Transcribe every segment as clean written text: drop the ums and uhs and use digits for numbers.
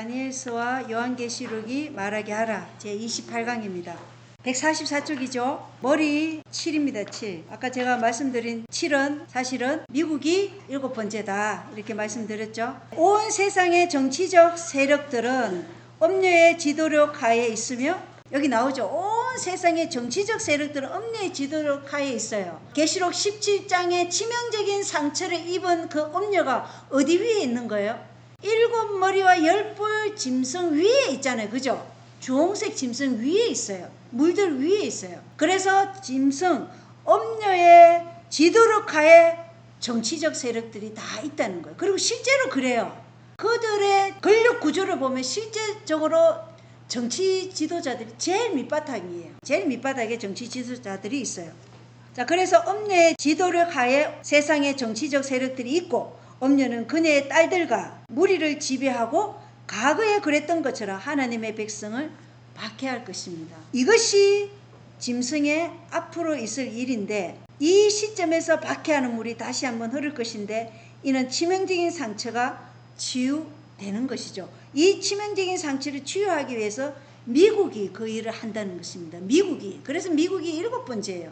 다니엘서와 요한계시록이 말하게 하라 제28강입니다. 144쪽이죠. 머리 7입니다. 7. 아까 제가 말씀드린 7은 사실은 미국이 7번째다 이렇게 말씀드렸죠. 온 세상의 정치적 세력들은 엄녀의 지도력 하에 있으며, 여기 나오죠. 온 세상의 정치적 세력들은 엄녀의 지도력 하에 있어요. 계시록 17장에 치명적인 상처를 입은 그 엄녀가 어디 위에 있는 거예요? 7머리와 10뿔 짐승 위에 있잖아요. 그죠? 주홍색 짐승 위에 있어요. 물들 위에 있어요. 그래서 짐승, 엄녀의 지도력 하에 정치적 세력들이 다 있다는 거예요. 그리고 실제로 그래요. 그들의 권력 구조를 보면 실제적으로 정치 지도자들이 제일 밑바닥이에요. 제일 밑바닥에 정치 지도자들이 있어요. 자, 그래서 엄녀의 지도력 하에 세상의 정치적 세력들이 있고, 엄녀는 그녀의 딸들과 무리를 지배하고 과거에 그랬던 것처럼 하나님의 백성을 박해할 것입니다. 이것이 짐승의 앞으로 있을 일인데, 이 시점에서 박해하는 물이 다시 한번 흐를 것인데, 이는 치명적인 상처가 치유되는 것이죠. 이 치명적인 상처를 치유하기 위해서 미국이 그 일을 한다는 것입니다. 미국이. 그래서 미국이 7번째예요.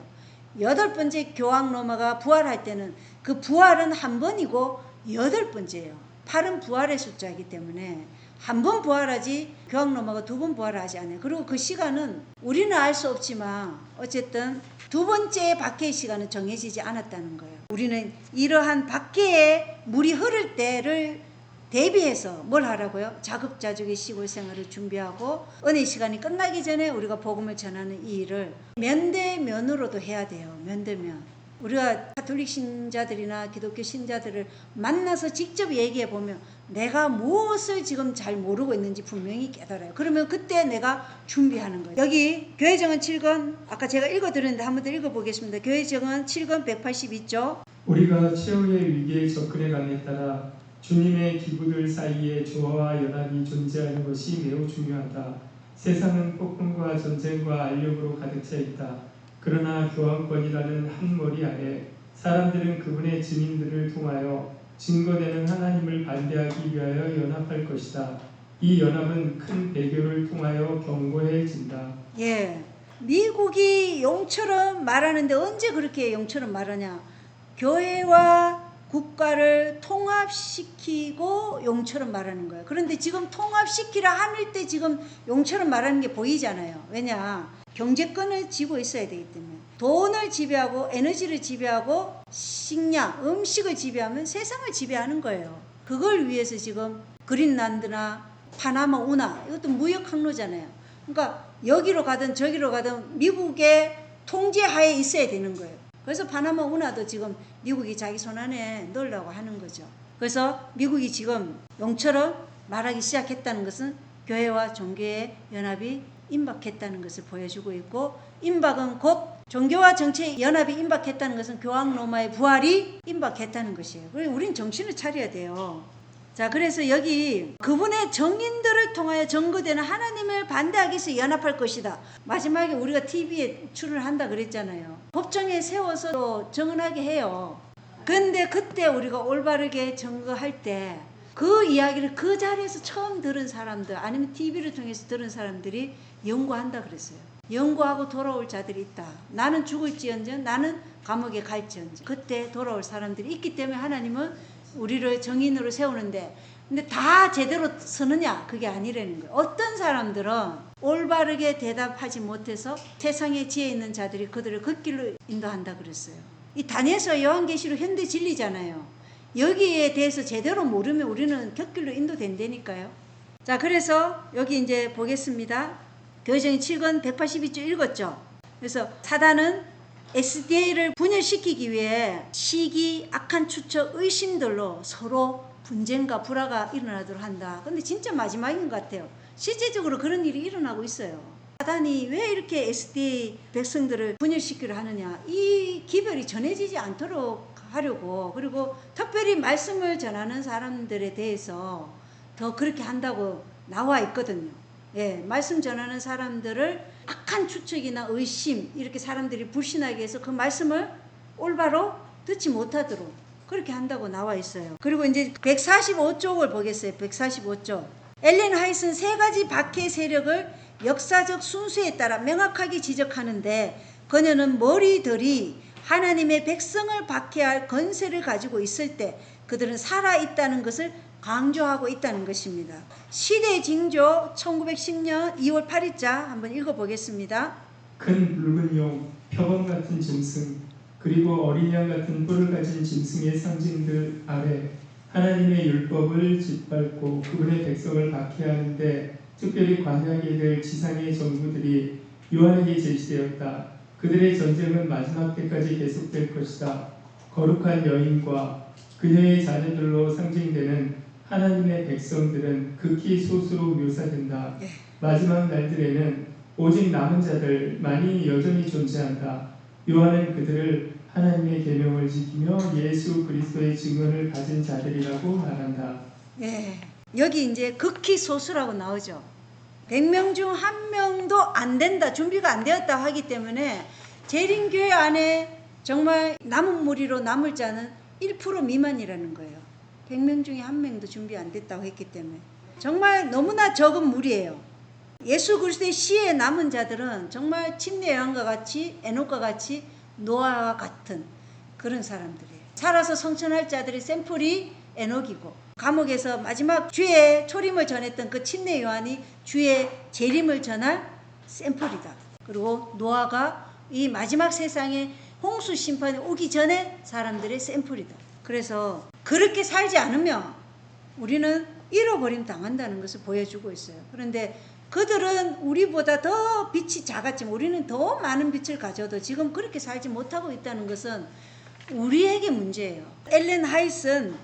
8번째 교황 로마가 부활할 때는 그 부활은 한 번이고 8번째예요. 8은 부활의 숫자이기 때문에 한 번 부활하지 교황 로마가 2번 부활하지 않아요. 그리고 그 시간은 우리는 알 수 없지만 어쨌든 2번째 박해의 시간은 정해지지 않았다는 거예요. 우리는 이러한 박해의 물이 흐를 때를 대비해서 뭘 하라고요? 자급자족의 시골 생활을 준비하고 은혜 시간이 끝나기 전에 우리가 복음을 전하는 이 일을 면대면으로도 해야 돼요. 면대면. 우리가 가톨릭 신자들이나 기독교 신자들을 만나서 직접 얘기해 보면 내가 무엇을 지금 잘 모르고 있는지 분명히 깨달아요. 그러면 그때 내가 준비하는 거예요. 여기 교회정언 7권, 아까 제가 읽어드렸는데 한 번 더 읽어보겠습니다. 교회정언 7권 182쪽. 우리가 최후의 위기에 접근해 감에 따라 주님의 기구들 사이에 조화와 연합이 존재하는 것이 매우 중요하다. 세상은 폭풍과 전쟁과 알력으로 가득 차 있다. 그러나 교황권이라는 한 머리 아래 사람들은 그분의 증인들을 통하여 증거되는 하나님을 반대하기 위하여 연합할 것이다. 이 연합은 큰 배교를 통하여 견고해진다. 예, 미국이 용처럼 말하는데 언제 그렇게 용처럼 말하냐? 교회와 국가를 통합시키고 용처럼 말하는 거예요. 그런데 지금 통합시키라 하늘 때 지금 용처럼 말하는 게 보이잖아요. 왜냐? 경제권을 쥐고 있어야 되기 때문에. 돈을 지배하고 에너지를 지배하고 식량, 음식을 지배하면 세상을 지배하는 거예요. 그걸 위해서 지금 그린란드나 파나마 운하, 이것도 무역 항로잖아요. 그러니까 여기로 가든 저기로 가든 미국의 통제하에 있어야 되는 거예요. 그래서 파나마 운하도 지금 미국이 자기 손안에 넣으려고 하는 거죠. 그래서 미국이 지금 용처럼 말하기 시작했다는 것은 교회와 종교의 연합이 임박했다는 것을 보여주고 있고, 임박은 곧 종교와 정치의 연합이 임박했다는 것은 교황 로마의 부활이 임박했다는 것이에요. 그래서 우린 정신을 차려야 돼요. 자, 그래서 여기 그분의 정인들을 통하여 증거되는 하나님을 반대하기 위해서 연합할 것이다. 마지막에 우리가 TV에 출연한다 그랬잖아요. 법정에 세워서 또 증언하게 해요. 근데 그때 우리가 올바르게 증거할 때 그 이야기를 그 자리에서 처음 들은 사람들 아니면 TV를 통해서 들은 사람들이 연구한다 그랬어요. 연구하고 돌아올 자들이 있다. 나는 죽을지언정 나는 감옥에 갈지언정 그때 돌아올 사람들이 있기 때문에 하나님은 우리를 정인으로 세우는데, 근데 다 제대로 서느냐? 그게 아니라는 거예요. 어떤 사람들은 올바르게 대답하지 못해서 세상에 지혜 있는 자들이 그들을 걷길로 인도한다 그랬어요. 이 다니엘서 요한계시록 현대 진리잖아요. 여기에 대해서 제대로 모르면 우리는 곁길로 인도된다니까요. 자, 그래서 여기 이제 보겠습니다. 교회정언 7권 182쪽 읽었죠. 그래서 사단은 SDA를 분열시키기 위해 시기, 악한 추측, 의심들로 서로 분쟁과 불화가 일어나도록 한다. 근데 진짜 마지막인 것 같아요. 실제적으로 그런 일이 일어나고 있어요. 사단이 왜 이렇게 SDA 백성들을 분열시키려 하느냐? 이 기별이 전해지지 않도록 하려고, 그리고 특별히 말씀을 전하는 사람들에 대해서 더 그렇게 한다고 나와 있거든요. 예, 말씀 전하는 사람들을 악한 추측이나 의심, 이렇게 사람들이 불신하게 해서 그 말씀을 올바로 듣지 못하도록 그렇게 한다고 나와 있어요. 그리고 이제 145쪽을 보겠어요. 145쪽. 엘렌 하이트는 세 가지 박해 세력을 역사적 순수에 따라 명확하게 지적하는데, 그녀는 머리들이 하나님의 백성을 박해할 권세를 가지고 있을 때 그들은 살아있다는 것을 강조하고 있다는 것입니다. 시대 징조 1910년 2월 8일자 한번 읽어보겠습니다. 큰 붉은 용, 표범 같은 짐승, 그리고 어린 양 같은 뿔을 가진 짐승의 상징들 아래 하나님의 율법을 짓밟고 그분의 백성을 박해하는데 특별히 관여하게 될 지상의 정부들이 요한에게 제시되었다. 그들의 전쟁은 마지막 때까지 계속될 것이다. 거룩한 여인과 그녀의 자녀들로 상징되는 하나님의 백성들은 극히 소수로 묘사된다. 마지막 날들에는 오직 남은 자들만이 여전히 존재한다. 요한은 그들을 하나님의 계명을 지키며 예수 그리스도의 증언을 가진 자들이라고 말한다. 예, 여기 이제 극히 소수라고 나오죠. 100명 중 1명도 안 된다, 준비가 안 되었다 하기 때문에 재림교회 안에 정말 남은 무리로 남을 자는 1% 미만이라는 거예요. 100명 중에 1명도 준비 안 됐다고 했기 때문에 정말 너무나 적은 무리예요. 예수 그리스도의 시에 남은 자들은 정말 침례 요한과 같이, 에녹과 같이, 노아와 같은 그런 사람들이에요. 살아서 성천할 자들의 샘플이 에녹이고, 감옥에서 마지막 주의 초림을 전했던 그 침례 요한이 주의 재림을 전할 샘플이다. 그리고 노아가 이 마지막 세상에 홍수 심판이 오기 전에 사람들의 샘플이다. 그래서 그렇게 살지 않으면 우리는 잃어버림 당한다는 것을 보여주고 있어요. 그런데 그들은 우리보다 더 빛이 작았지만 우리는 더 많은 빛을 가져도 지금 그렇게 살지 못하고 있다는 것은 우리에게 문제예요. 엘렌 하이트는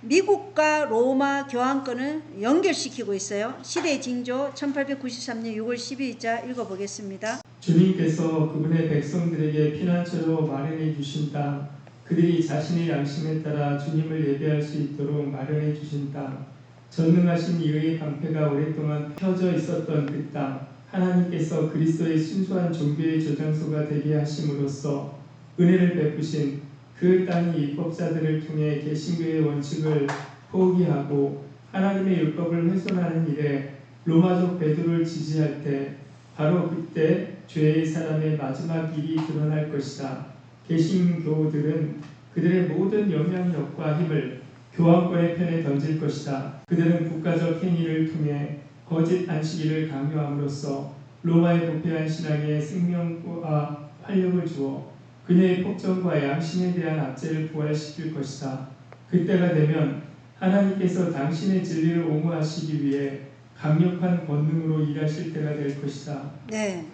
미국과 로마 교황권을 연결시키고 있어요. 시대의 징조 1893년 6월 12일자 읽어보겠습니다. 주님께서 그분의 백성들에게 피난처로 마련해 주신 땅, 그들이 자신의 양심에 따라 주님을 예배할 수 있도록 마련해 주신 땅, 전능하신 이의 방패가 오랫동안 펴져 있었던 그 땅, 하나님께서 그리스도의 순수한 종교의 저장소가 되게 하심으로써 은혜를 베푸신 그 땅이 입법자들을 통해 개신교의 원칙을 포기하고 하나님의 율법을 훼손하는 일에 로마족 베드로를 지지할 때 바로 그때 죄의 사람의 마지막 일이 드러날 것이다. 개신교들은 그들의 모든 영향력과 힘을 교황권의 편에 던질 것이다. 그들은 국가적 행위를 통해 거짓 안식일을 강요함으로써 로마의 부패한 신앙에 생명과 활력을 주어 그녀의 폭정과 양심에 대한 압제를 부활시킬 것이다. 그때가 되면 하나님께서 당신의 진리를 옹호하시기 위해 강력한 권능으로 일하실 때가 될 것이다. 네.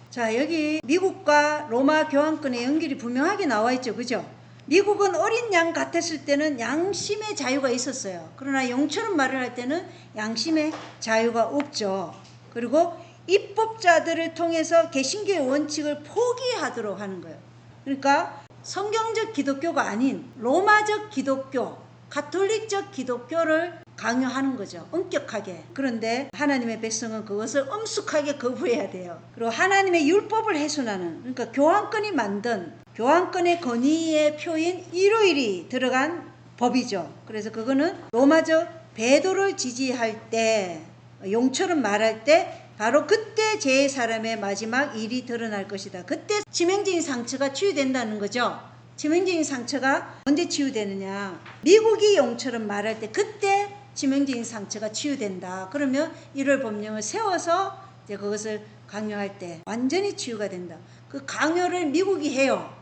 자, 여기 미국과 로마 교황권의 연결이 분명하게 나와 있죠. 그죠? 미국은 어린 양 같았을 때는 양심의 자유가 있었어요. 그러나 용처럼 말을 할 때는 양심의 자유가 없죠. 그리고 입법자들을 통해서 개신교의 원칙을 포기하도록 하는 거예요. 그러니까 성경적 기독교가 아닌 로마적 기독교, 가톨릭적 기독교를 강요하는 거죠. 엄격하게. 그런데 하나님의 백성은 그것을 엄숙하게 거부해야 돼요. 그리고 하나님의 율법을 훼손하는, 그러니까 교황권이 만든 교황권의 권위의 표인 일요일이 들어간 법이죠. 그래서 그거는 로마적 베드로를 지지할 때, 용처럼 말할 때 바로 그때 제3의 마지막 일이 드러날 것이다. 그때 치명적인 상처가 치유된다는 거죠. 치명적인 상처가 언제 치유되느냐? 미국이 용처럼 말할 때 그때 치명적인 상처가 치유된다. 그러면 1월 법령을 세워서 이제 그것을 강요할 때 완전히 치유가 된다. 그 강요를 미국이 해요.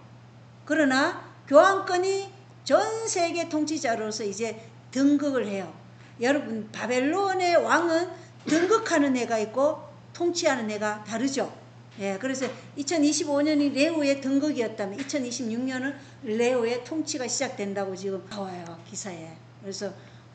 그러나 교황권이 전 세계 통치자로서 이제 등극을 해요. 여러분, 바벨론의 왕은 등극하는 애가 있고 통치하는 애가 다르죠. 예, 그래서 2025년이 레오의 등극이었다면 2026년은 레오의 통치가 시작된다고 지금 나와요, 기사에. 그래서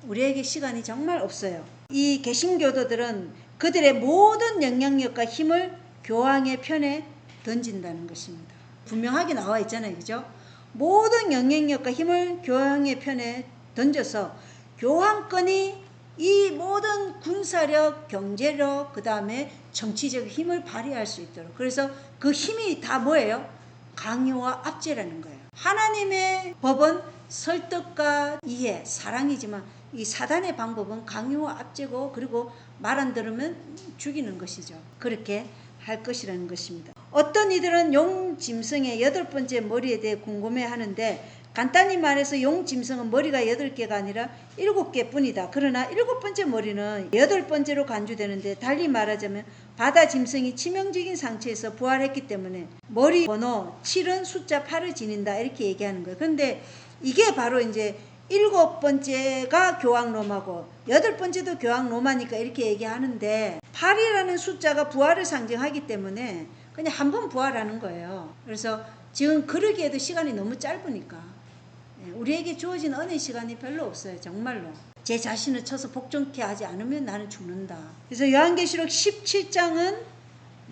우리에게 시간이 정말 없어요. 이 개신교도들은 그들의 모든 영향력과 힘을 교황의 편에 던진다는 것입니다. 분명하게 나와 있잖아요. 그죠? 모든 영향력과 힘을 교황의 편에 던져서 교황권이 이 모든 군사력, 경제력, 그 다음에 정치적 힘을 발휘할 수 있도록. 그래서 그 힘이 다 뭐예요? 강요와 압제라는 거예요. 하나님의 법은 설득과 이해, 사랑이지만 이 사단의 방법은 강요, 압제고 그리고 말 안 들으면 죽이는 것이죠. 그렇게 할 것이라는 것입니다. 어떤 이들은 용 짐승의 8번째 머리에 대해 궁금해하는데 간단히 말해서 용 짐승은 머리가 8개가 아니라 7개 뿐이다. 그러나 7번째 머리는 8번째로 간주되는데 달리 말하자면 바다 짐승이 치명적인 상처에서 부활했기 때문에 머리 번호 7은 숫자 8을 지닌다. 이렇게 얘기하는 거예요. 그런데 이게 바로 이제 7번째가 교황 로마고 8번째도 교황 로마니까 이렇게 얘기하는데 8이라는 숫자가 부활을 상징하기 때문에 그냥 한 번 부활하는 거예요. 그래서 지금 그러기에도 시간이 너무 짧으니까 우리에게 주어진 은혜 시간이 별로 없어요. 정말로. 제 자신을 쳐서 복종케 하지 않으면 나는 죽는다. 그래서 요한계시록 17장은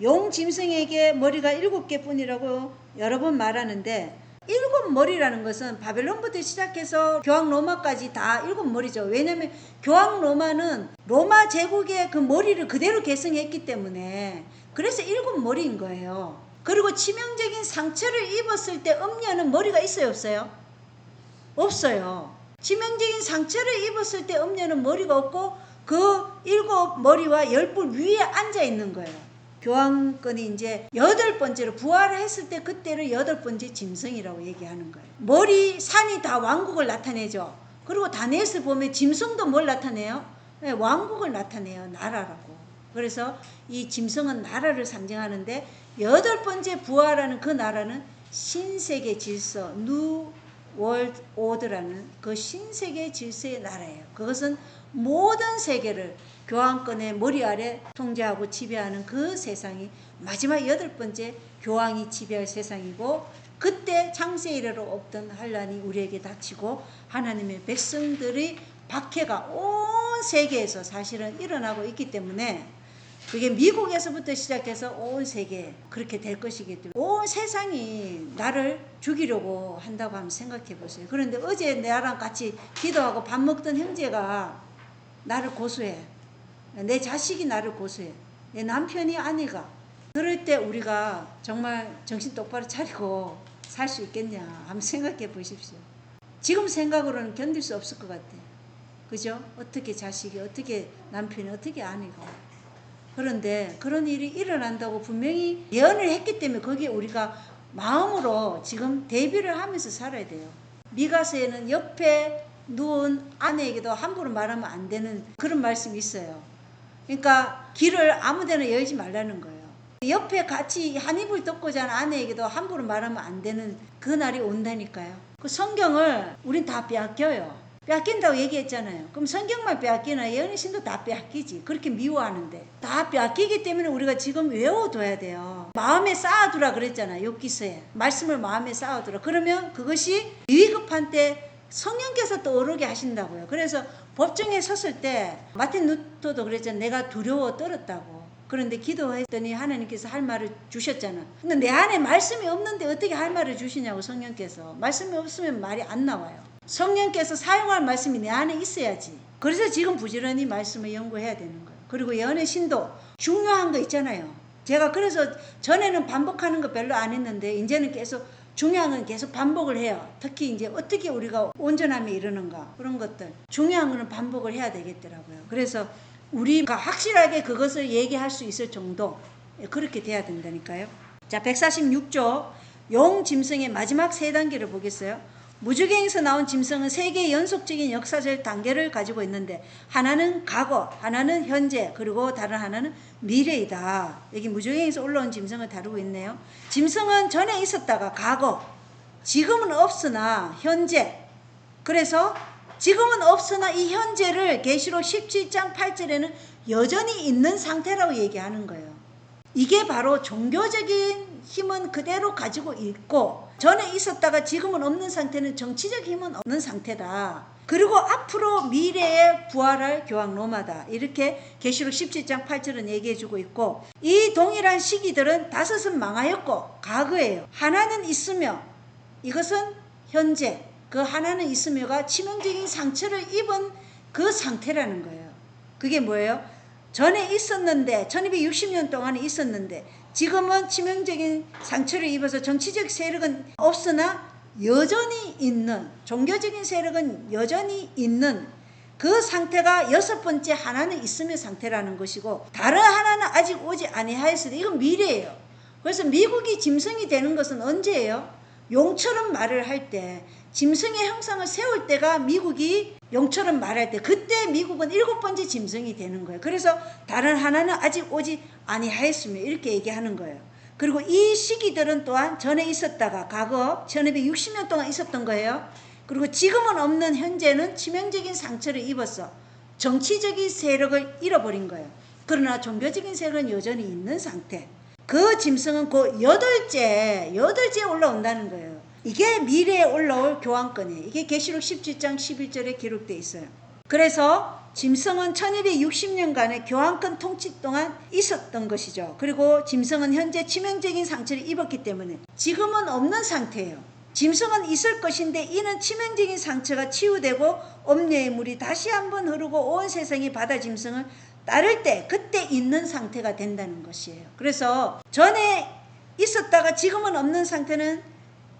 용 짐승에게 머리가 7개 뿐이라고 여러 번 말하는데 7머리라는 것은 바벨론부터 시작해서 교황 로마까지 다 7머리죠. 왜냐하면 교황 로마는 로마 제국의 그 머리를 그대로 계승했기 때문에 그래서 7머리인 거예요. 그리고 치명적인 상처를 입었을 때 음녀는 머리가 있어요, 없어요? 없어요. 치명적인 상처를 입었을 때 음녀는 머리가 없고 그 7머리와 10뿔 위에 앉아 있는 거예요. 교황권이 이제 8번째로 부활을 했을 때 그때를 8번째 짐승이라고 얘기하는 거예요. 머리 산이 다 왕국을 나타내죠. 그리고 다니엘서 보면 짐승도 뭘 나타내요? 네, 왕국을 나타내요. 나라라고. 그래서 이 짐승은 나라를 상징하는데 8번째 부활하는 그 나라는 신세계 질서, 뉴 월드 오더라는 그 신세계 질서의 나라예요. 그것은 모든 세계를 교황권의 머리 아래 통제하고 지배하는 그 세상이 마지막 8번째 교황이 지배할 세상이고 그때 창세 이래로 없던 환란이 우리에게 닥치고 하나님의 백성들의 박해가 온 세계에서 사실은 일어나고 있기 때문에 그게 미국에서부터 시작해서 온 세계 그렇게 될 것이기 때문에 온 세상이 나를 죽이려고 한다고 한번 생각해 보세요. 그런데 어제 나랑 같이 기도하고 밥 먹던 형제가 나를 고소해. 내 자식이 나를 고소해. 내 남편이 아내가. 그럴 때 우리가 정말 정신 똑바로 차리고 살 수 있겠냐 한번 생각해 보십시오. 지금 생각으로는 견딜 수 없을 것 같아. 그죠? 어떻게 자식이, 어떻게 남편이, 어떻게 아내가. 그런데 그런 일이 일어난다고 분명히 예언을 했기 때문에 거기에 우리가 마음으로 지금 대비를 하면서 살아야 돼요. 미가서에는 옆에 누운 아내에게도 함부로 말하면 안 되는 그런 말씀이 있어요. 그러니까 길을 아무데나 열지 말라는 거예요. 옆에 같이 한 입을 덮고 자는 아내에게도 함부로 말하면 안 되는 그 날이 온다니까요. 그 성경을 우린 다 빼앗겨요. 빼앗긴다고 얘기했잖아요. 그럼 성경만 빼앗기나 예언의 신도 다 빼앗기지. 그렇게 미워하는데 다 빼앗기기 때문에 우리가 지금 외워둬야 돼요. 마음에 쌓아두라 그랬잖아요. 욥기서에 말씀을 마음에 쌓아두라. 그러면 그것이 위급한 때 성령께서 떠오르게 하신다고요. 그래서 법정에 섰을 때 마틴 루터도 그랬잖아요. 내가 두려워 떨었다고. 그런데 기도했더니 하나님께서 할 말을 주셨잖아. 근데 내 안에 말씀이 없는데 어떻게 할 말을 주시냐고. 성령께서 말씀이 없으면 말이 안 나와요. 성령께서 사용할 말씀이 내 안에 있어야지. 그래서 지금 부지런히 말씀을 연구해야 되는 거예요. 그리고 예언의 신도 중요한 거 있잖아요. 제가 그래서 전에는 반복하는 거 별로 안 했는데 이제는 계속 중요한 건 계속 반복을 해요. 특히 이제 어떻게 우리가 온전함에 이르는가 그런 것들 중요한 거는 반복을 해야 되겠더라고요. 그래서 우리가 확실하게 그것을 얘기할 수 있을 정도 그렇게 돼야 된다니까요. 자, 146조 용 짐승의 마지막 3단계를 보겠어요. 무주경에서 나온 짐승은 3개의 연속적인 역사적 단계를 가지고 있는데 하나는 과거, 하나는 현재, 그리고 다른 하나는 미래이다. 여기 무주경에서 올라온 짐승을 다루고 있네요. 짐승은 전에 있었다가 과거, 지금은 없으나 현재. 그래서 지금은 없으나 이 현재를 계시록 17장 8절에는 여전히 있는 상태라고 얘기하는 거예요. 이게 바로 종교적인 힘은 그대로 가지고 있고 전에 있었다가 지금은 없는 상태는 정치적 힘은 없는 상태다. 그리고 앞으로 미래에 부활할 교황 로마다. 이렇게 계시록 17장 8절은 얘기해주고 있고 이 동일한 시기들은 5은 망하였고 과거예요. 하나는 있으며 이것은 현재. 그 하나는 있으며가 치명적인 상처를 입은 그 상태라는 거예요. 그게 뭐예요? 전에 있었는데 1260년 동안에 있었는데 지금은 치명적인 상처를 입어서 정치적 세력은 없으나 여전히 있는 종교적인 세력은 여전히 있는 그 상태가 6번째 하나는 있음의 상태라는 것이고 다른 하나는 아직 오지 아니하였으니 이건 미래예요. 그래서 미국이 짐승이 되는 것은 언제예요? 용처럼 말을 할 때, 짐승의 형상을 세울 때가 미국이 용처럼 말할 때, 그때 미국은 7번째 짐승이 되는 거예요. 그래서 다른 하나는 아직 오지 아니하였으며 이렇게 얘기하는 거예요. 그리고 이 시기들은 또한 전에 있었다가 과거 1260년 동안 있었던 거예요. 그리고 지금은 없는 현재는 치명적인 상처를 입었어. 정치적인 세력을 잃어버린 거예요. 그러나 종교적인 세력은 여전히 있는 상태. 그 짐승은 그 8째 올라온다는 거예요. 이게 미래에 올라올 교황권이에요. 이게 계시록 17장 11절에 기록되어 있어요. 그래서 짐승은 1260년간의 교황권 통치 동안 있었던 것이죠. 그리고 짐승은 현재 치명적인 상처를 입었기 때문에 지금은 없는 상태예요. 짐승은 있을 것인데 이는 치명적인 상처가 치유되고 엄녀의 물이 다시 한번 흐르고 온 세상이 바다 짐승을 따를 때 그때 있는 상태가 된다는 것이에요. 그래서 전에 있었다가 지금은 없는 상태는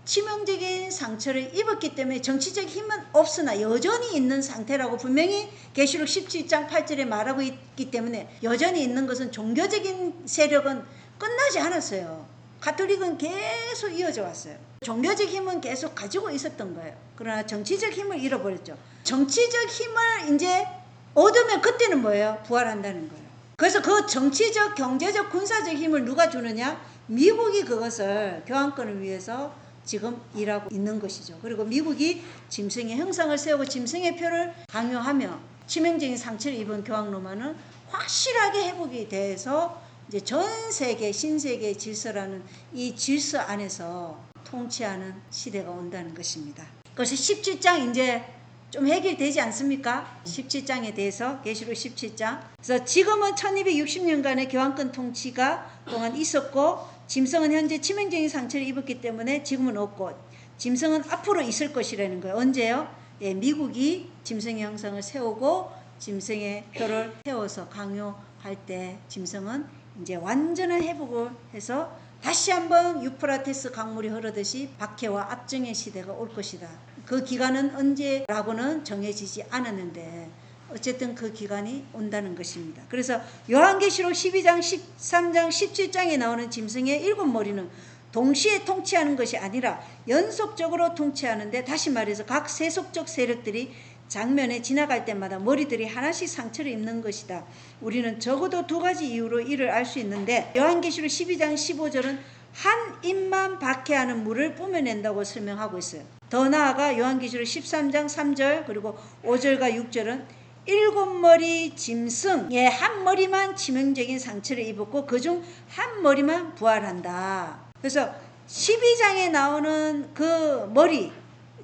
치명적인 상처를 입었기 때문에 정치적 힘은 없으나 여전히 있는 상태라고 분명히 계시록 17장 8절에 말하고 있기 때문에 여전히 있는 것은 종교적인 세력은 끝나지 않았어요. 가톨릭은 계속 이어져 왔어요. 종교적 힘은 계속 가지고 있었던 거예요. 그러나 정치적 힘을 잃어버렸죠. 정치적 힘을 이제 얻으면 그때는 뭐예요? 부활한다는 거예요. 그래서 그 정치적, 경제적, 군사적 힘을 누가 주느냐? 미국이 그것을 교황권을 위해서 지금 일하고 있는 것이죠. 그리고 미국이 짐승의 형상을 세우고 짐승의 표를 강요하며 치명적인 상처를 입은 교황 로마는 확실하게 회복이 돼서 이제 전 세계 신세계 질서라는 이 질서 안에서 통치하는 시대가 온다는 것입니다. 그래서 17장 이제 좀 해결되지 않습니까? 17장에 대해서 계시록 17장. 그래서 지금은 1260년간의 교황권 통치가 동안 있었고 짐승은 현재 치명적인 상처를 입었기 때문에 지금은 없고 짐승은 앞으로 있을 것이라는 거예요. 언제요? 예, 미국이 짐승의 형상을 세우고 짐승의 표를 세워서 강요할 때 짐승은 이제 완전한 회복을 해서 다시 한번 유프라테스 강물이 흐르듯이 박해와 압정의 시대가 올 것이다. 그 기간은 언제라고는 정해지지 않았는데 어쨌든 그 기간이 온다는 것입니다. 그래서 요한계시록 12장, 13장, 17장에 나오는 짐승의 7머리는 동시에 통치하는 것이 아니라 연속적으로 통치하는데, 다시 말해서 각 세속적 세력들이 장면에 지나갈 때마다 머리들이 하나씩 상처를 입는 것이다. 우리는 적어도 2가지 이유로 이를 알 수 있는데, 요한계시록 12장 15절은 한 입만 박해하는 물을 뿜어낸다고 설명하고 있어요. 더 나아가 요한계시록 13장 3절 그리고 5절과 6절은 7머리 짐승의 한 머리만 치명적인 상처를 입었고 그중 한 머리만 부활한다. 그래서 12장에 나오는 그 머리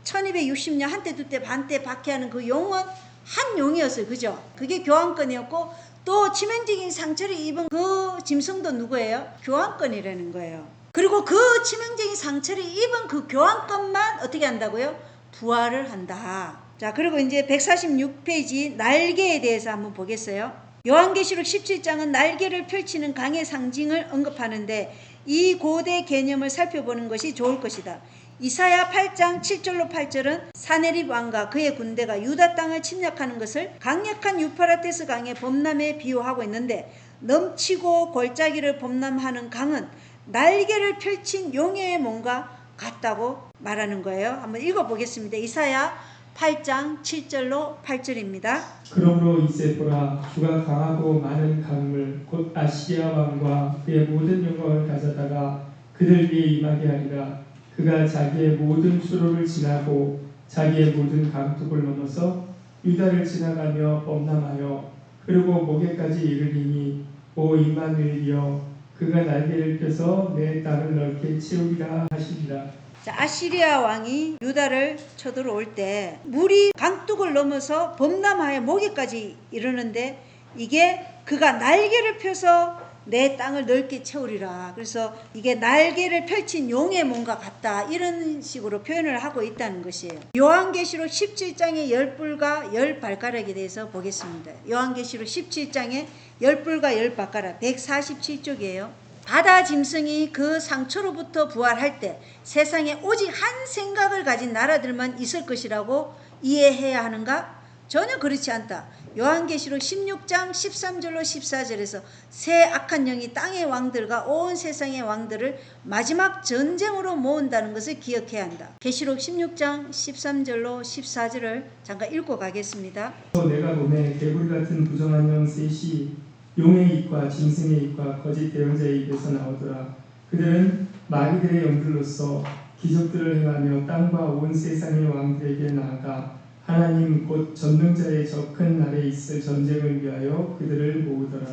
1260년 한때 두때 반때 박해하는 그 용은 한 용이었어요. 그죠? 그게 교황권이었고 또 치명적인 상처를 입은 그 짐승도 누구예요? 교황권이라는 거예요. 그리고 그 치명적인 상처를 입은 그 교황권만 어떻게 한다고요? 부활을 한다. 자, 그리고 이제 146페이지 날개에 대해서 한번 보겠어요. 요한계시록 17장은 날개를 펼치는 강의 상징을 언급하는데 이 고대 개념을 살펴보는 것이 좋을 것이다. 이사야 8장 7절로 8절은 사네립 왕과 그의 군대가 유다 땅을 침략하는 것을 강력한 유프라테스 강의 범람에 비유하고 있는데, 넘치고 골짜기를 범람하는 강은 날개를 펼친 용의 몸과 같다고 말하는 거예요. 한번 읽어보겠습니다. 이사야 8장 7절로 8절입니다. 그러므로 이제 보라, 주가 강하고 많은 강물 곧 아시리아 왕과 그의 모든 영광을 가져다가 그들 위에 임하게 하리라. 그가 자기의 모든 수로를 지나고 자기의 모든 강둑을 넘어서 유다를 지나가며 범람하여 그리고 목에까지 이르리니 오 임마누엘이여, 그가 날개를 펴서 내 땅을 넓게 채우리라 하시리라. 자, 아시리아 왕이 유다를 쳐들어올 때 물이 강둑을 넘어서 범람하여 목에까지 이르는데 이게 그가 날개를 펴서 내 땅을 넓게 채우리라. 그래서 이게 날개를 펼친 용의 몸과 같다, 이런 식으로 표현을 하고 있다는 것이에요. 요한계시록 17장의 10뿔과 10발가락에 대해서 보겠습니다. 요한계시록 17장의 10뿔과 10발가락 147쪽이에요. 바다 짐승이 그 상처로부터 부활할 때 세상에 오직 한 생각을 가진 나라들만 있을 것이라고 이해해야 하는가? 전혀 그렇지 않다. 요한계시록 16장 13절로 14절에서 새 악한 영이 땅의 왕들과 온 세상의 왕들을 마지막 전쟁으로 모은다는 것을 기억해야 한다. 계시록 16장 13절로 14절을 잠깐 읽고 가겠습니다. 내가 보매 개구리 같은 부정한 영 셋이 용의 입과 짐승의 입과 거짓 대언자의 입에서 나오더라. 그들은 마귀들의 영들로서 기적들을 행하며 땅과 온 세상의 왕들에게 나아가 하나님 곧 전능자의 저 큰 날에 있을 전쟁을 위하여 그들을 모으더라.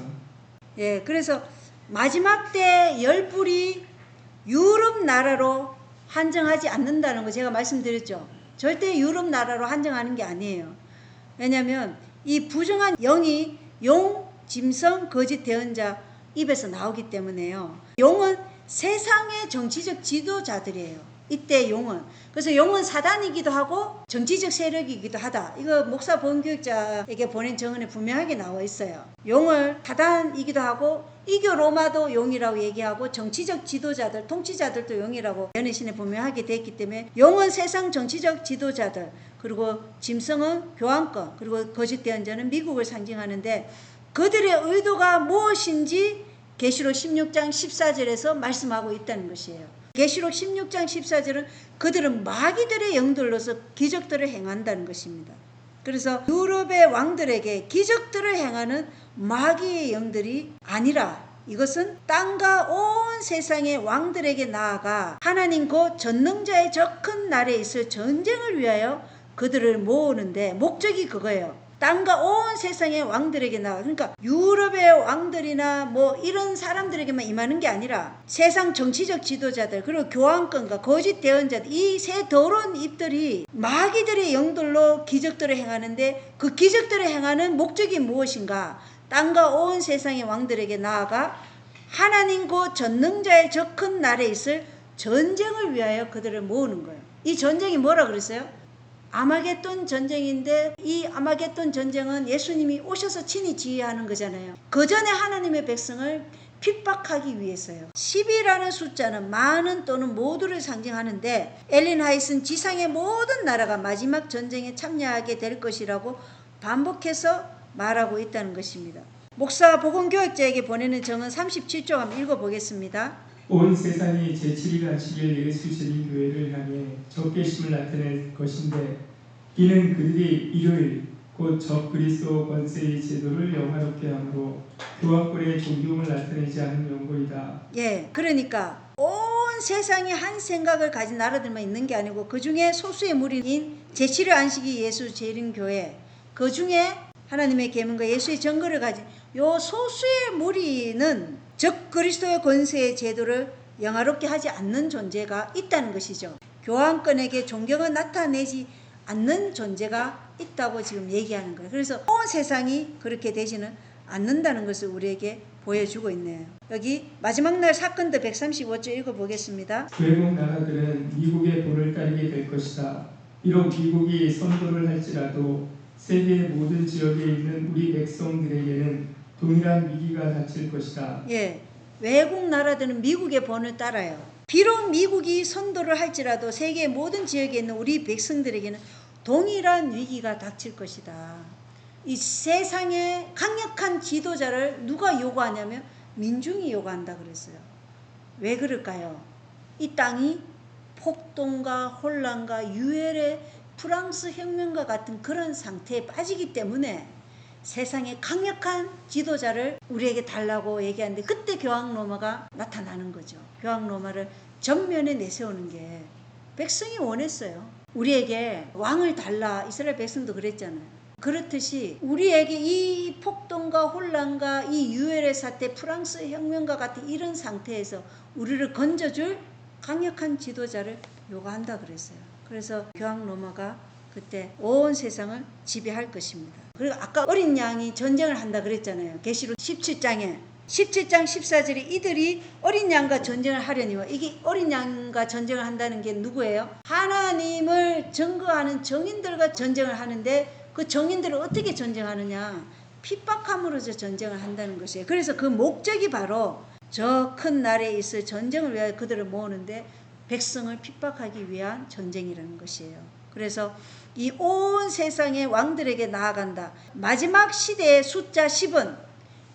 예, 그래서 마지막 때 열불이 유럽 나라로 한정하지 않는다는 거 제가 말씀드렸죠. 절대 유럽 나라로 한정하는 게 아니에요. 왜냐하면 이 부정한 영이 용, 짐승, 거짓 대언자 입에서 나오기 때문에요. 용은 세상의 정치적 지도자들이에요. 이때 용은. 그래서 용은 사단이기도 하고 정치적 세력이기도 하다. 이거 목사 보험교육자에게 보낸 정언에 분명하게 나와 있어요. 용을 사단이기도 하고 이교 로마도 용이라고 얘기하고 정치적 지도자들, 통치자들도 용이라고 연애신에 분명하게 되어 있기 때문에 용은 세상 정치적 지도자들, 그리고 짐승은 교황권, 그리고 거짓 대언자는 미국을 상징하는데 그들의 의도가 무엇인지 계시록 16장 14절에서 말씀하고 있다는 것이에요. 계시록 16장 14절은 그들은 마귀들의 영들로서 기적들을 행한다는 것입니다. 그래서 유럽의 왕들에게 기적들을 행하는 마귀의 영들이 아니라 이것은 땅과 온 세상의 왕들에게 나아가 하나님 곧 전능자의 저 큰 날에 있을 전쟁을 위하여 그들을 모으는데 목적이 그거예요. 땅과 온 세상의 왕들에게 나가. 그러니까 유럽의 왕들이나 뭐 이런 사람들에게만 임하는 게 아니라 세상 정치적 지도자들, 그리고 교황권과 거짓 대언자들, 이 세 더러운 입들이 마귀들의 영들로 기적들을 행하는데 그 기적들을 행하는 목적이 무엇인가? 땅과 온 세상의 왕들에게 나아가 하나님 곧 전능자의 저 큰 날에 있을 전쟁을 위하여 그들을 모으는 거예요. 이 전쟁이 뭐라 그랬어요? 아마겟돈 전쟁인데 이 아마겟돈 전쟁은 예수님이 오셔서 친히 지휘하는 거잖아요. 그 전에 하나님의 백성을 핍박하기 위해서요. 10이라는 숫자는 많은 또는 모두를 상징하는데 엘린 하이트는 지상의 모든 나라가 마지막 전쟁에 참여하게 될 것이라고 반복해서 말하고 있다는 것입니다. 목사 보건교육자에게 보내는 정은 37쪽 한번 읽어보겠습니다. 온 세상이 제7일 안식일 예수 재림 교회를 향해 적개심을 나타낼 것인데 이는 그들이 일요일 곧 적그리스도 권세의 제도를 영화롭게 함으로 교황권의 존경을 나타내지 않은 연고이다. 예, 그러니까 온 세상에 한 생각을 가진 나라들만 있는 게 아니고 그 중에 소수의 무리인 제7일 안식일 예수 재림 교회, 그 중에 하나님의 계명과 예수의 증거를 가진 요 소수의 무리는 적 그리스도의 권세의 제도를 영화롭게 하지 않는 존재가 있다는 것이죠. 교황권에게 존경을 나타내지 않는 존재가 있다고 지금 얘기하는 거예요. 그래서 온 세상이 그렇게 되지는 않는다는 것을 우리에게 보여주고 있네요. 여기 마지막 날 사건도 135조 읽어보겠습니다. 외국 나라들은 미국의 본을 따르게 될 것이다. 비록 미국이 선도를 할지라도 세계의 모든 지역에 있는 우리 백성들에게는 동일한 위기가 닥칠 것이다. 예, 외국 나라들은 미국의 본을 따라요. 비록 미국이 선도를 할지라도 세계의 모든 지역에 있는 우리 백성들에게는 동일한 위기가 닥칠 것이다. 이 세상의 강력한 지도자를 누가 요구하냐면 민중이 요구한다 그랬어요. 왜 그럴까요? 이 땅이 폭동과 혼란과 유혈의 프랑스 혁명과 같은 그런 상태에 빠지기 때문에 세상의 강력한 지도자를 우리에게 달라고 얘기하는데 그때 교황 로마가 나타나는 거죠. 교황 로마를 전면에 내세우는 게 백성이 원했어요. 우리에게 왕을 달라. 이스라엘 백성도 그랬잖아요. 그렇듯이 우리에게 이 폭동과 혼란과 이 유혈의 사태, 프랑스 혁명과 같은 이런 상태에서 우리를 건져줄 강력한 지도자를 요구한다 그랬어요. 그래서 교황 로마가 그때 온 세상을 지배할 것입니다. 그리고 아까 어린 양이 전쟁을 한다 그랬잖아요. 계시록 17장 14절에 이들이 어린 양과 전쟁을 하려니와 이게 어린 양과 전쟁을 한다는 게 누구예요? 하나님을 증거하는 정인들과 전쟁을 하는데 그 정인들을 어떻게 전쟁하느냐? 핍박함으로써 전쟁을 한다는 것이에요. 그래서 그 목적이 바로 저 큰 날에 있을 전쟁을 위하여 그들을 모으는데 백성을 핍박하기 위한 전쟁이라는 것이에요. 그래서 이 온 세상의 왕들에게 나아간다. 마지막 시대의 숫자 10은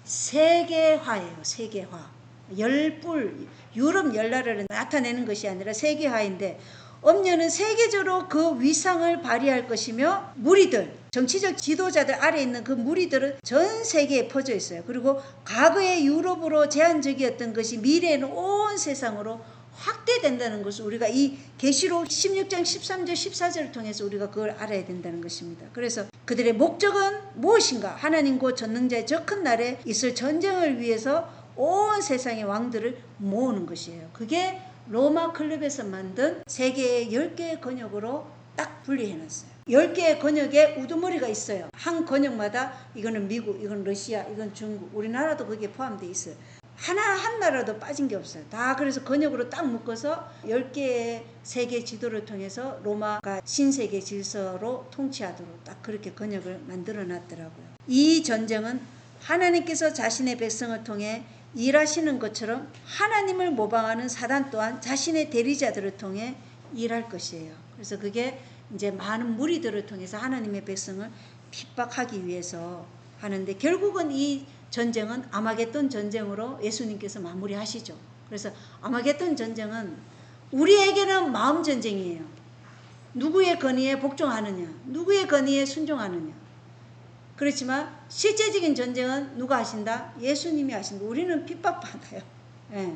세계화예요. 세계화. 열불, 유럽 열나라를 나타내는 것이 아니라 세계화인데, 엄녀는 세계적으로 그 위상을 발휘할 것이며, 무리들, 정치적 지도자들 아래에 있는 그 무리들은 전 세계에 퍼져 있어요. 그리고 과거의 유럽으로 제한적이었던 것이 미래에는 온 세상으로 확대된다는 것을 우리가 이 계시록 16장 13절 14절을 통해서 우리가 그걸 알아야 된다는 것입니다. 그래서 그들의 목적은 무엇인가? 하나님 곧 전능자의 저 큰 날에 있을 전쟁을 위해서 온 세상의 왕들을 모으는 것이에요. 그게 로마 클럽에서 만든 세계의 10개의 권역으로 딱 분리해놨어요. 10개의 권역에 우두머리가 있어요. 한 권역마다 이거는 미국, 이건 러시아, 이건 중국, 우리나라도 거기에 포함되어 있어요. 한 나라도 빠진 게 없어요. 다 그래서 권역으로 딱 묶어서 10개의 세계 지도를 통해서 로마가 신세계 질서로 통치하도록 딱 그렇게 권역을 만들어 놨더라고요. 이 전쟁은 하나님께서 자신의 백성을 통해 일하시는 것처럼 하나님을 모방하는 사단 또한 자신의 대리자들을 통해 일할 것이에요. 그래서 그게 이제 많은 무리들을 통해서 하나님의 백성을 핍박하기 위해서 하는데, 결국은 이 전쟁은 아마겟돈 전쟁으로 예수님께서 마무리하시죠. 그래서 아마겟돈 전쟁은 우리에게는 마음 전쟁이에요. 누구의 권위에 복종하느냐, 누구의 권위에 순종하느냐. 그렇지만 실제적인 전쟁은 누가 하신다? 예수님이 하신다. 우리는 핍박받아요. 예.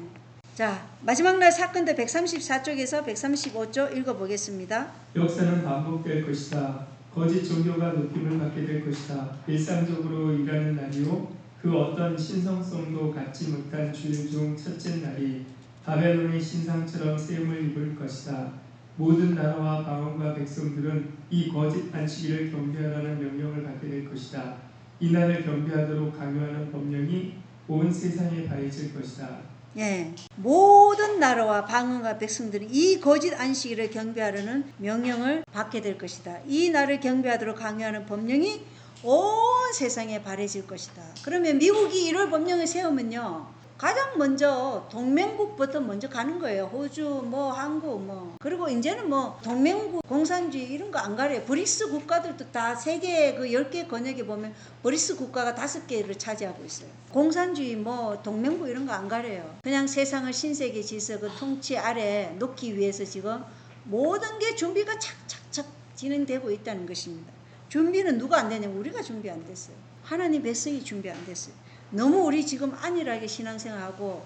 자, 마지막 날 사건들 134쪽에서 135쪽 읽어보겠습니다. 역사는 반복될 것이다. 거짓 종교가 높임을 받게 될 것이다. 일상적으로 일하는 날이요, 그 어떤 신성성도 갖지 못한 주일 중 첫째 날이 바벨론의 신상처럼 세움을 입을 것이다. 모든 나라와 방언과 백성들은 이 거짓 안식일을 경배하라는 명령을 받게 될 것이다. 이 날을 경배하도록 강요하는 법령이 온 세상에 바해질 것이다. 예, 모든 나라와 방언과 백성들이 이 거짓 안식일을 경배하려는 명령을 받게 될 것이다. 이 날을 경배하도록 강요하는 법령이 온 세상에 바래질 것이다. 그러면 미국이 이럴 법령을 세우면요, 가장 먼저 동맹국부터 먼저 가는 거예요. 호주, 한국, 그리고 이제는 동맹국, 공산주의 이런 거 안 가려요. 브릭스 국가들도 다 세계 그 10개 권역에 보면 브릭스 국가가 5개를 차지하고 있어요. 공산주의, 동맹국 이런 거 안 가려요. 그냥 세상을 신세계 질서 그 통치 아래 놓기 위해서 지금 모든 게 준비가 착착착 진행되고 있다는 것입니다. 준비는 누가 안 되냐면 우리가 준비 안 됐어요. 하나님 백성이 준비 안 됐어요. 너무 우리 지금 안일하게 신앙생활하고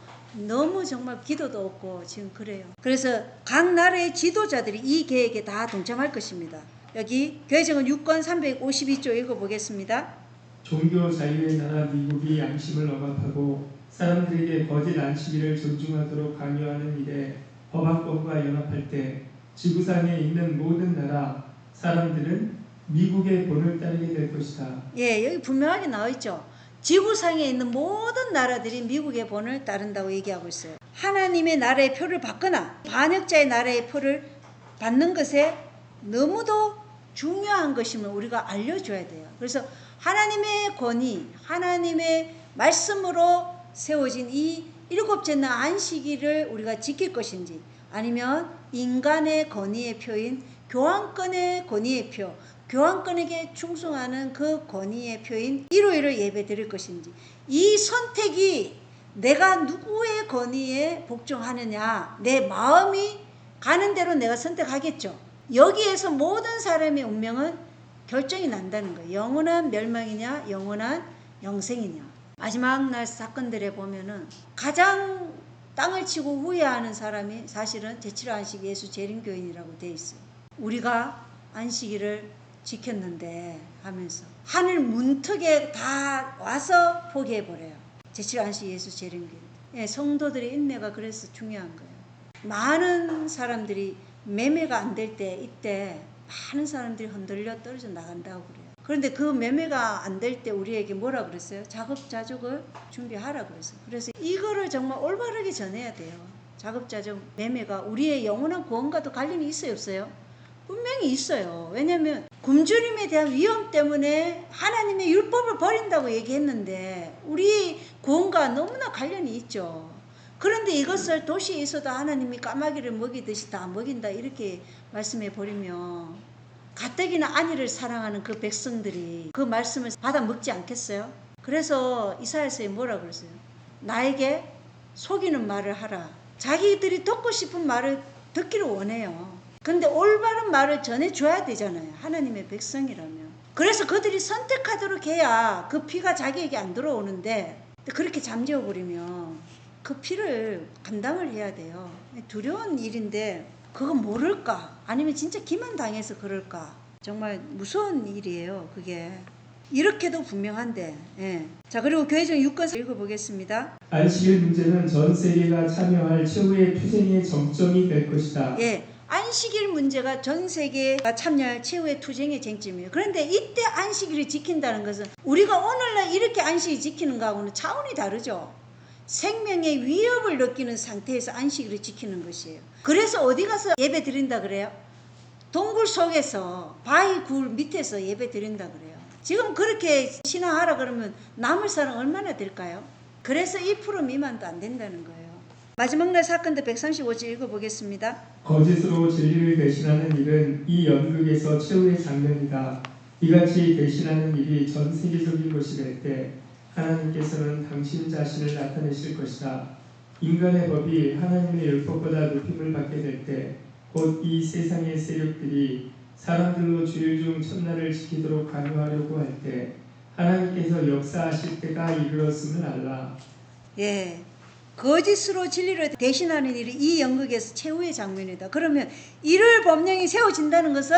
너무 정말 기도도 없고 지금 그래요. 그래서 각 나라의 지도자들이 이 계획에 다 동참할 것입니다. 여기 교회정은 6권 352조 읽어보겠습니다. 종교 자유의 나라 미국이 양심을 억압하고 사람들에게 거짓 안식일을 존중하도록 강요하는 일에 법학권과 연합할 때 지구상에 있는 모든 나라 사람들은 미국의 본을 따르게 될 것이다. 예, 여기 분명하게 나와 있죠. 지구상에 있는 모든 나라들이 미국의 본을 따른다고 얘기하고 있어요. 하나님의 나라의 표를 받거나 반역자의 나라의 표를 받는 것에 너무도 중요한 것임을 우리가 알려줘야 돼요. 그래서 하나님의 권위, 하나님의 말씀으로 세워진 이 7째 날 안식일을 우리가 지킬 것인지, 아니면 인간의 권위의 표인 교황권의 권위의 표, 교황권에게 충성하는 그 권위의 표인 일요일을 예배 드릴 것인지, 이 선택이 내가 누구의 권위에 복종하느냐, 내 마음이 가는 대로 내가 선택하겠죠. 여기에서 모든 사람의 운명은 결정이 난다는 거예요. 영원한 멸망이냐 영원한 영생이냐. 마지막 날 사건들에 보면은 가장 땅을 치고 후회하는 사람이 사실은 제7호 안식 예수 재림교인이라고 돼 있어요. 우리가 안식일을 지켰는데 하면서 하늘 문턱에 다 와서 포기해버려요. 제7호 안식 예수 재림교인. 예, 성도들의 인내가 그래서 중요한 거예요. 많은 사람들이 매매가 안 될 때, 이때 많은 사람들이 흔들려 떨어져 나간다고 그래요. 그런데 그 매매가 안 될 때 우리에게 뭐라 그랬어요? 자급자족을 준비하라 그랬어요. 그래서 이거를 정말 올바르게 전해야 돼요. 자급자족 매매가 우리의 영원한 구원과도 관련이 있어요, 없어요? 분명히 있어요. 왜냐하면 굶주림에 대한 위험 때문에 하나님의 율법을 버린다고 얘기했는데 우리 구원과 너무나 관련이 있죠. 그런데 이것을 도시에 있어도 하나님이 까마귀를 먹이듯이 다 먹인다 이렇게 말씀해 버리면 가뜩이나 안위를 사랑하는 그 백성들이 그 말씀을 받아 먹지 않겠어요? 그래서 이사야서에 뭐라 그랬어요? 나에게 속이는 말을 하라. 자기들이 듣고 싶은 말을 듣기를 원해요. 근데 올바른 말을 전해줘야 되잖아요. 하나님의 백성이라면. 그래서 그들이 선택하도록 해야 그 피가 자기에게 안 들어오는데 그렇게 잠재워버리면 그 피를 감당을 해야 돼요. 두려운 일인데 그거 모를까? 아니면 진짜 기만당해서 그럴까? 정말 무서운 일이에요. 그게. 이렇게도 분명한데. 예. 자, 그리고 교회종 6권 읽어보겠습니다. 안식일 문제는 전 세계가 참여할 최후의 투쟁의 정점이 될 것이다. 예. 안식일 문제가 전 세계가 참여할 최후의 투쟁의 쟁점이에요. 그런데 이때 안식일을 지킨다는 것은 우리가 오늘날 이렇게 안식일 지키는 거하고는 차원이 다르죠. 생명의 위협을 느끼는 상태에서 안식일을 지키는 것이에요. 그래서 어디 가서 예배 드린다 그래요? 동굴 속에서 바위 굴 밑에서 예배 드린다 그래요. 지금 그렇게 신앙하라 그러면 남을 사람 얼마나 될까요? 그래서 1% 미만도 안 된다는 거예요. 마지막 날 사건들 135절 읽어보겠습니다. 거짓으로 진리를 대신하는 일은 이 연극에서 최후의 장면이다. 이같이 대신하는 일이 전 세계적인 것이 될 때 하나님께서는 당신 자신을 나타내실 것이다. 인간의 법이 하나님의 율법보다 높임을 받게 될 때 곧 이 세상의 세력들이 사람들로 주일 중 첫날을 지키도록 강요하려고 할 때 하나님께서 역사하실 때가 이르렀음을 알라. 예, 거짓으로 진리를 대신하는 일이 이 연극에서 최후의 장면이다. 그러면 일월 법령이 세워진다는 것은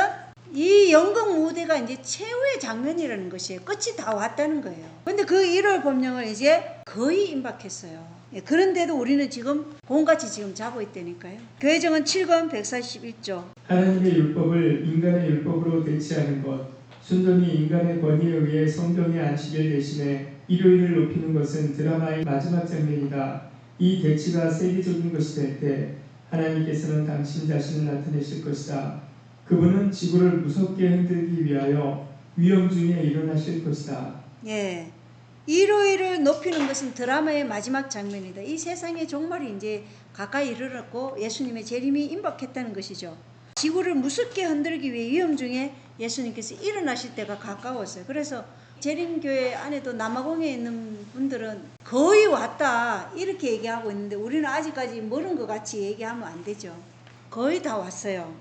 이 연극 무대가 이제 최후의 장면이라는 것이에요. 끝이 다 왔다는 거예요. 근데 그 일월 법령을 이제 거의 임박했어요. 예, 그런데도 우리는 지금 곰같이 지금 자고 있다니까요. 교회정은 7권 141조. 하나님의 율법을 인간의 율법으로 대체하는 것, 순전히 인간의 권위에 의해 성경의 안식일 대신에 일요일을 높이는 것은 드라마의 마지막 장면이다. 이 대치가 세계적인 것이 될 때 하나님께서는 당신 자신을 나타내실 것이다. 그분은 지구를 무섭게 흔들기 위하여 위험 중에 일어나실 것이다. 예, 일요일을 높이는 것은 드라마의 마지막 장면이다. 이 세상의 종말이 이제 가까이 이르렀고 예수님의 재림이 임박했다는 것이죠. 지구를 무섭게 흔들기 위해 위험 중에 예수님께서 일어나실 때가 가까웠어요. 그래서 재림교회 안에도 남아공에 있는 분들은 거의 왔다 이렇게 얘기하고 있는데 우리는 아직까지 멀은 것 같이 얘기하면 안 되죠. 거의 다 왔어요.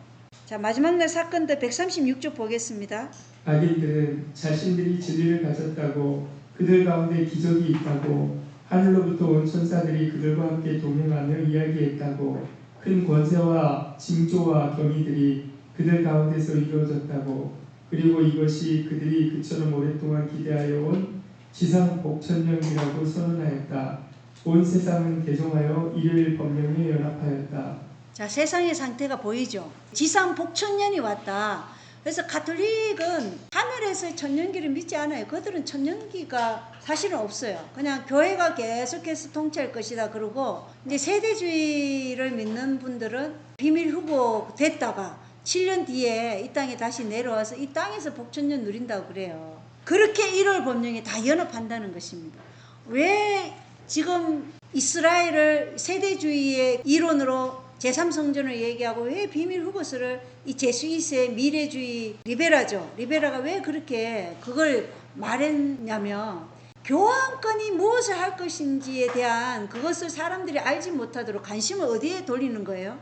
자, 마지막 날 사건들 136조 보겠습니다. 악인들은 자신들이 진리를 가졌다고 그들 가운데 기적이 있다고 하늘로부터 온 천사들이 그들과 함께 동행하며 이야기했다고 큰 권세와 징조와 경이들이 그들 가운데서 이루어졌다고 그리고 이것이 그들이 그처럼 오랫동안 기대하여 온 지상 복천년이라고 선언하였다. 온 세상은 개종하여 일요일 법령에 연합하였다. 자, 세상의 상태가 보이죠. 지상 복천년이 왔다. 그래서 가톨릭은 하늘에서의 천년기를 믿지 않아요. 그들은 천년기가 사실은 없어요. 그냥 교회가 계속해서 통치할 것이다. 그러고 이제 세대주의를 믿는 분들은 비밀 후보 됐다가 7년 뒤에 이 땅에 다시 내려와서 이 땅에서 복천년 누린다고 그래요. 그렇게 1월 법령에 다 연합한다는 것입니다. 왜 지금 이스라엘을 세대주의의 이론으로 제3성전을 얘기하고 왜 비밀 후보서를 이 제수이스의 미래주의 리베라죠. 리베라가 왜 그렇게 그걸 말했냐면 교황권이 무엇을 할 것인지에 대한 그것을 사람들이 알지 못하도록 관심을 어디에 돌리는 거예요?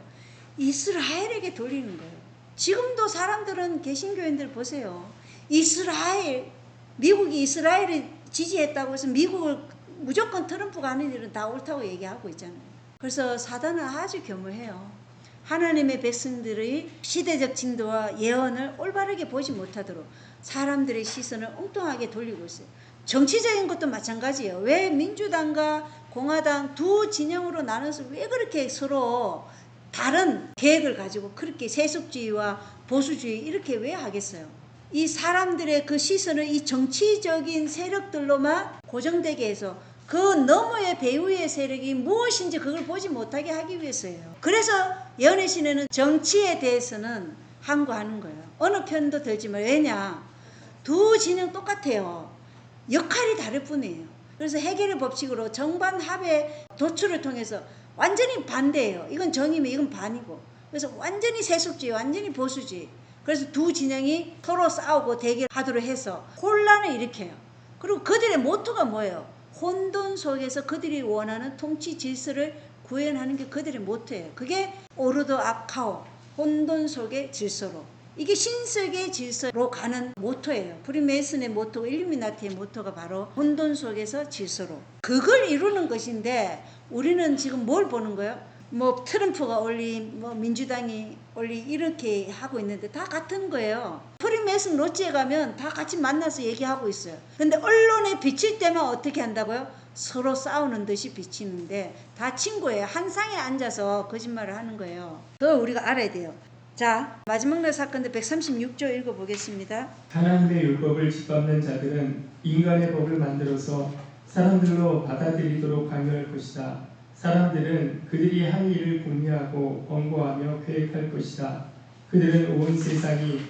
이스라엘에게 돌리는 거예요. 지금도 사람들은 개신교인들 보세요. 이스라엘, 미국이 이스라엘을 지지했다고 해서 미국을 무조건 트럼프가 하는 일은 다 옳다고 얘기하고 있잖아요. 그래서 사단은 아주 교묘해요. 하나님의 백성들의 시대적 진도와 예언을 올바르게 보지 못하도록 사람들의 시선을 엉뚱하게 돌리고 있어요. 정치적인 것도 마찬가지예요. 왜 민주당과 공화당 두 진영으로 나눠서 왜 그렇게 서로 다른 계획을 가지고 그렇게 세속주의와 보수주의 이렇게 왜 하겠어요? 이 사람들의 그 시선을 이 정치적인 세력들로만 고정되게 해서 그 너머의 배후의 세력이 무엇인지 그걸 보지 못하게 하기 위해서예요. 그래서 연애신에는 정치에 대해서는 항거하는 거예요. 어느 편도 들지만 왜냐? 두 진영 똑같아요. 역할이 다를 뿐이에요. 그래서 해결의 법칙으로 정반합의 도출을 통해서 완전히 반대예요. 이건 정이면 이건 반이고. 그래서 완전히 세속주의, 완전히 보수주의. 그래서 두 진영이 서로 싸우고 대결하도록 해서 혼란을 일으켜요. 그리고 그들의 모토가 뭐예요? 혼돈 속에서 그들이 원하는 통치 질서를 구현하는 게 그들의 모토예요. 그게 오르도 아카오, 혼돈 속의 질서로. 이게 신석의 질서로 가는 모토예요. 프리메이슨의 모토고 일루미나티의 모토가 바로 혼돈 속에서 질서로. 그걸 이루는 것인데 우리는 지금 뭘 보는 거예요? 뭐 트럼프가 올린, 뭐 민주당이 올린 이렇게 하고 있는데 다 같은 거예요. 프리메이슨 로지에 가면 다 같이 만나서 얘기하고 있어요. 근데 언론에 비칠 때만 어떻게 한다고요? 서로 싸우는 듯이 비치는데 다 친구예요. 한 상에 앉아서 거짓말을 하는 거예요. 그걸 우리가 알아야 돼요. 자, 마지막 날 사건들 136조 읽어보겠습니다. 하나님의 율법을 짓밟는 자들은 인간의 법을 만들어서 사람들로 받아들이도록 강요할 것이다. 사람들은 그들이 할 일을 궁리하고 권고하며 계획할 것이다. 그들은 온 세상이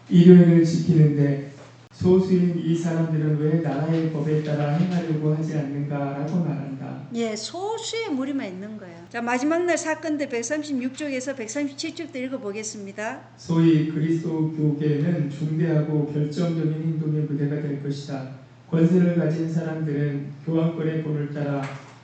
일요일을 지키는데 소수인 이 사람들은 왜 나라의 법에 따라 행하려고 하지 않는가라고 말한다. 예, 소수의 무리만 있는 거예요. 자, 마지막 날 사건들 136쪽에서 137쪽도 읽어보겠습니다. 소위 그리스도 교계는 중대하고 결정적인 행동의 무대가 될 것이다. 권세를 가진 사람들은 교황권의 본을 따라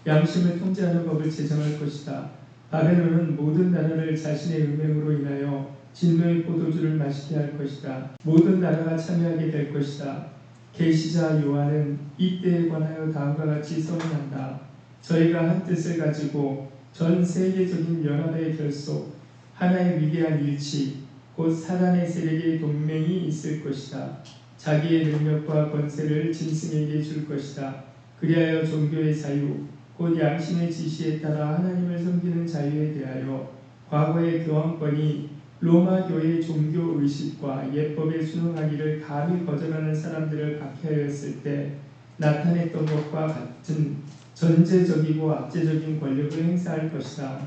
양심을 통제하는 법을 제정할 것이다. 바벨론은 모든 나라를 자신의 음행으로 인하여 진노의 포도주를 마시게 할 것이다. 모든 나라가 참여하게 될 것이다. 계시자 요한은 이 때에 관하여 다음과 같이 선언한다. 저희가 한 뜻을 가지고 전 세계적인 연합의 결속, 하나의 위대한 일치, 곧 사단의 세력의 동맹이 있을 것이다. 자기의 능력과 권세를 짐승에게 줄 것이다. 그리하여 종교의 자유, 곧 양심의 지시에 따라 하나님을 섬기는 자유에 대하여 과거의 교황권이 로마 교회의 종교 의식과 예법에 순응하기를 감히 거절하는 사람들을 박해하였을 때 나타냈던 것과 같은 전제적이고 압제적인 권력을 행사할 것이다.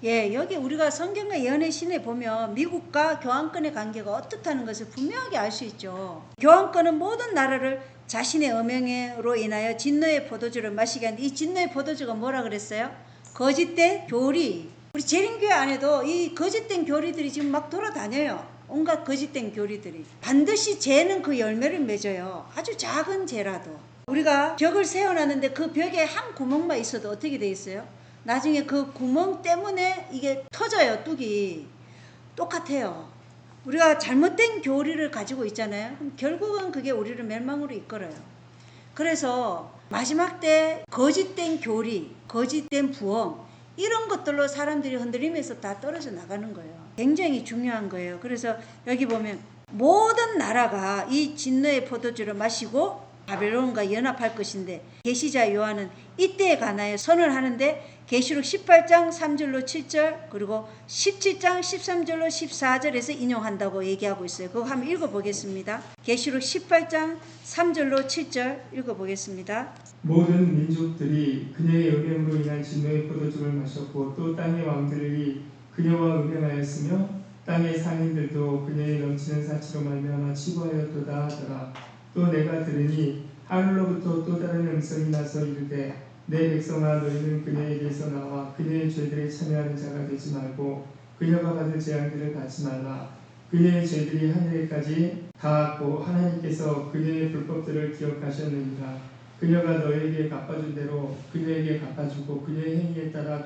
예, 여기 우리가 성경과 예언의 신에 보면 미국과 교황권의 관계가 어떻다는 것을 분명하게 알 수 있죠. 교황권은 모든 나라를 자신의 음행으로 인하여 진노의 포도주를 마시게 하는데 이 진노의 포도주가 뭐라 그랬어요? 거짓된 교리. 우리 재림교회 안에도 이 거짓된 교리들이 지금 막 돌아다녀요. 온갖 거짓된 교리들이. 반드시 죄는 그 열매를 맺어요. 아주 작은 죄라도. 우리가 벽을 세워놨는데 그 벽에 한 구멍만 있어도 어떻게 돼 있어요? 나중에 그 구멍 때문에 이게 터져요. 뚝이. 똑같아요. 우리가 잘못된 교리를 가지고 있잖아요. 그럼 결국은 그게 우리를 멸망으로 이끌어요. 그래서 마지막 때 거짓된 교리, 거짓된 부흥 이런 것들로 사람들이 흔들리면서 다 떨어져 나가는 거예요. 굉장히 중요한 거예요. 그래서 여기 보면 모든 나라가 이 진노의 포도주를 마시고 바벨론과 연합할 것인데 계시자 요한은 이때에 관하여 선을 하는데 계시록 18장 3절로 7절 그리고 17장 13절로 14절에서 인용한다고 얘기하고 있어요. 그거 한번 읽어보겠습니다. 계시록 18장 3절로 7절 읽어보겠습니다. 모든 민족들이 그녀의 음행으로 인한 진노의 포도주를 마셨고 또 땅의 왕들이 그녀와 음행하였으며 땅의 상인들도 그녀의 넘치는 사치로 말미암아 치부하였도다 하더라. 또 내가 들으니 하늘로부터 또 다른 음성이 나서 이르되 내 백성아 너희는 그녀에게서 나와 그녀의 죄들에 참여하는 자가 되지 말고 그녀가 받을 재앙들을 받지 말라. 그녀의 죄들이 하늘에까지 닿았고 하나님께서 그녀의 불법들을 기억하셨느니라. 그녀가 너에게 갚아준 대로 그녀에게 갚아주고 그녀의 행위에 따라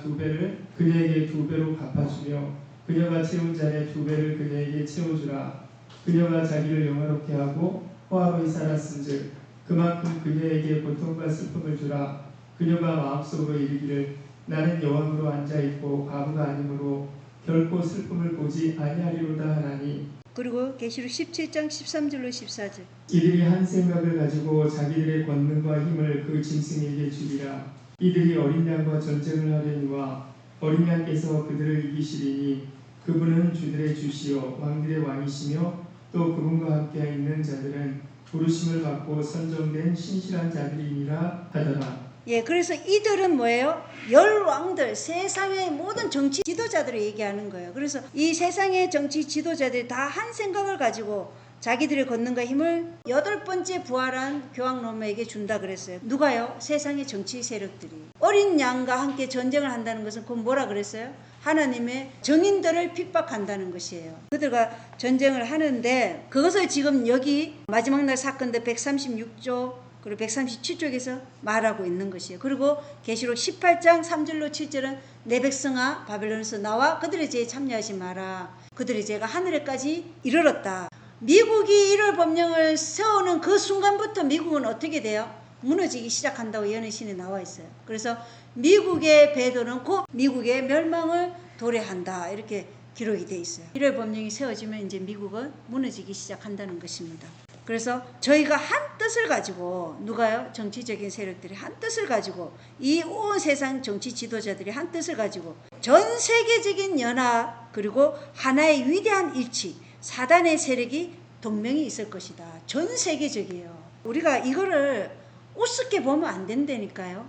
그녀에게 두 배로 갚아주며 그녀가 채운 잔에 두 배를 그녀에게 채워주라. 그녀가 자기를 영화롭게 하고 호화로이 살았은즉 그만큼 그녀에게 고통과 슬픔을 주라. 그녀가 마음속으로 이르기를 나는 여왕으로 앉아있고 과부가 아니므로 결코 슬픔을 보지 아니하리로다 하나니. 그리고 계시록 17장 13절로 14절 이들이 한 생각을 가지고 자기들의 권능과 힘을 그 짐승에게 주리라. 이들이 어린 양과 전쟁을 하려니와 어린 양께서 그들을 이기시리니 그분은 주들의 주시요 왕들의 왕이시며 또 그분과 함께 있는 자들은 부르심을 받고 선정된 신실한 자들이니라 하더라. 예, 그래서 이들은 뭐예요? 열왕들, 세상의 모든 정치 지도자들을 얘기하는 거예요. 그래서 이 세상의 정치 지도자들이 다 한 생각을 가지고 자기들의 권능과 힘을 8번째 부활한 교황로마에게 준다 그랬어요. 누가요? 세상의 정치 세력들이. 어린 양과 함께 전쟁을 한다는 것은 그건 뭐라 그랬어요? 하나님의 정인들을 핍박한다는 것이에요. 그들과 전쟁을 하는데 그것을 지금 여기 마지막 날 사건들 136조 그리고 137쪽에서 말하고 있는 것이에요. 그리고 계시록 18장 3절로 7절은 내 백성아 바벨론에서 나와 그들의 죄에 참여하지 마라. 그들의 죄가 하늘에까지 이르렀다. 미국이 1월 법령을 세우는 그 순간부터 미국은 어떻게 돼요? 무너지기 시작한다고 예언의 나와 있어요. 그래서 미국의 배도는 곧 미국의 멸망을 도래한다. 이렇게 기록이 돼 있어요. 1월 법령이 세워지면 이제 미국은 무너지기 시작한다는 것입니다. 그래서 저희가 한 뜻을 가지고 누가요? 정치적인 세력들이 한 뜻을 가지고 이 온 세상 정치 지도자들이 한 뜻을 가지고 전 세계적인 연합 그리고 하나의 위대한 일치 사단의 세력이 동맹이 있을 것이다. 전 세계적이에요. 우리가 이거를 우습게 보면 안 된다니까요.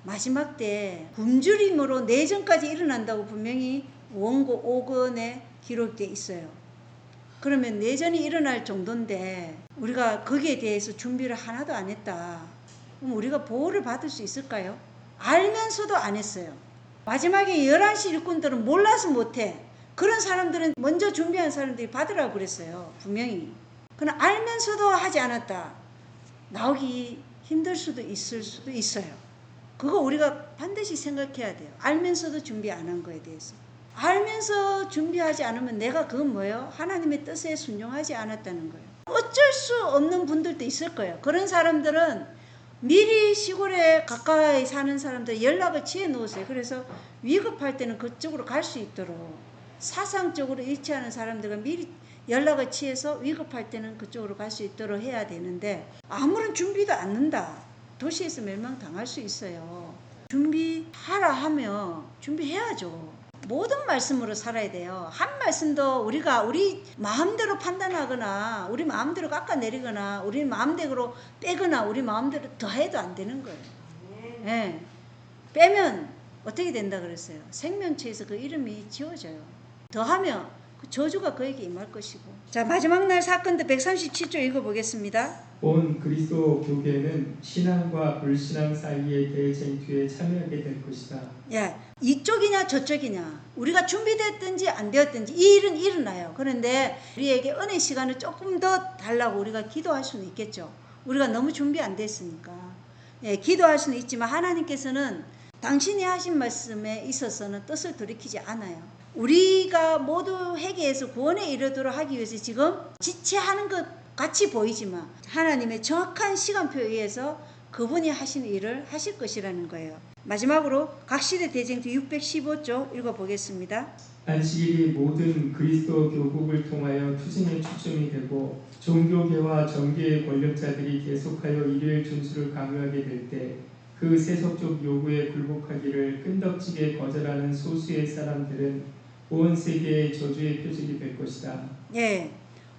마지막 때 굶주림으로 내전까지 일어난다고 분명히 원고 5권에 기록되어 있어요. 그러면 내전이 일어날 정도인데 우리가 거기에 대해서 준비를 하나도 안 했다. 그럼 우리가 보호를 받을 수 있을까요? 알면서도 안 했어요. 마지막에 11시 일꾼들은 몰라서 못해. 그런 사람들은 먼저 준비한 사람들이 받으라고 그랬어요. 분명히. 그러나 알면서도 하지 않았다. 나오기 힘들 수도 있을 수도 있어요. 그거 우리가 반드시 생각해야 돼요. 알면서도 준비 안 한 거에 대해서. 알면서 준비하지 않으면 내가 그건 뭐예요? 하나님의 뜻에 순종하지 않았다는 거예요. 어쩔 수 없는 분들도 있을 거예요. 그런 사람들은 미리 시골에 가까이 사는 사람들 연락을 취해 놓으세요. 그래서 위급할 때는 그쪽으로 갈 수 있도록 사상적으로 일치하는 사람들은 미리 연락을 취해서 위급할 때는 그쪽으로 갈 수 있도록 해야 되는데 아무런 준비도 않는다. 도시에서 멸망당할 수 있어요. 준비하라 하면 준비해야죠. 모든 말씀으로 살아야 돼요. 한 말씀도 우리가 우리 마음대로 판단하거나 우리 마음대로 깎아내리거나 우리 마음대로 빼거나 우리 마음대로 더해도 안 되는 거예요. 네. 빼면 어떻게 된다 그랬어요? 생명체에서 그 이름이 지워져요. 더하면 그 저주가 그에게 임할 것이고. 자, 마지막 날 사건들 137조 읽어보겠습니다. 온 그리스도 교계는 신앙과 불신앙 사이의 대쟁투에 참여하게 될 것이다. 예, 이쪽이냐 저쪽이냐 우리가 준비됐든지 안 되었든지 이 일은 일어나요. 그런데 우리에게 은혜 시간을 조금 더 달라고 우리가 기도할 수는 있겠죠. 우리가 너무 준비 안 됐으니까. 예, 기도할 수는 있지만 하나님께서는 당신이 하신 말씀에 있어서는 뜻을 돌이키지 않아요. 우리가 모두 회개해서 구원에 이르도록 하기 위해서 지금 지체하는 것 같이 보이지만 하나님의 정확한 시간표에 의해서 그분이 하신 일을 하실 것이라는 거예요. 마지막으로 각시대 대쟁투 615쪽 읽어보겠습니다. 안식일이 모든 그리스도 교국을 통하여 투쟁의 초점이 되고 종교계와 정계의 권력자들이 계속하여 일요일 준수를 강요하게 될 때 그 세속적 요구에 굴복하기를 끈덕지게 거절하는 소수의 사람들은 온 세계의 저주의 표적이 될 것이다. 예,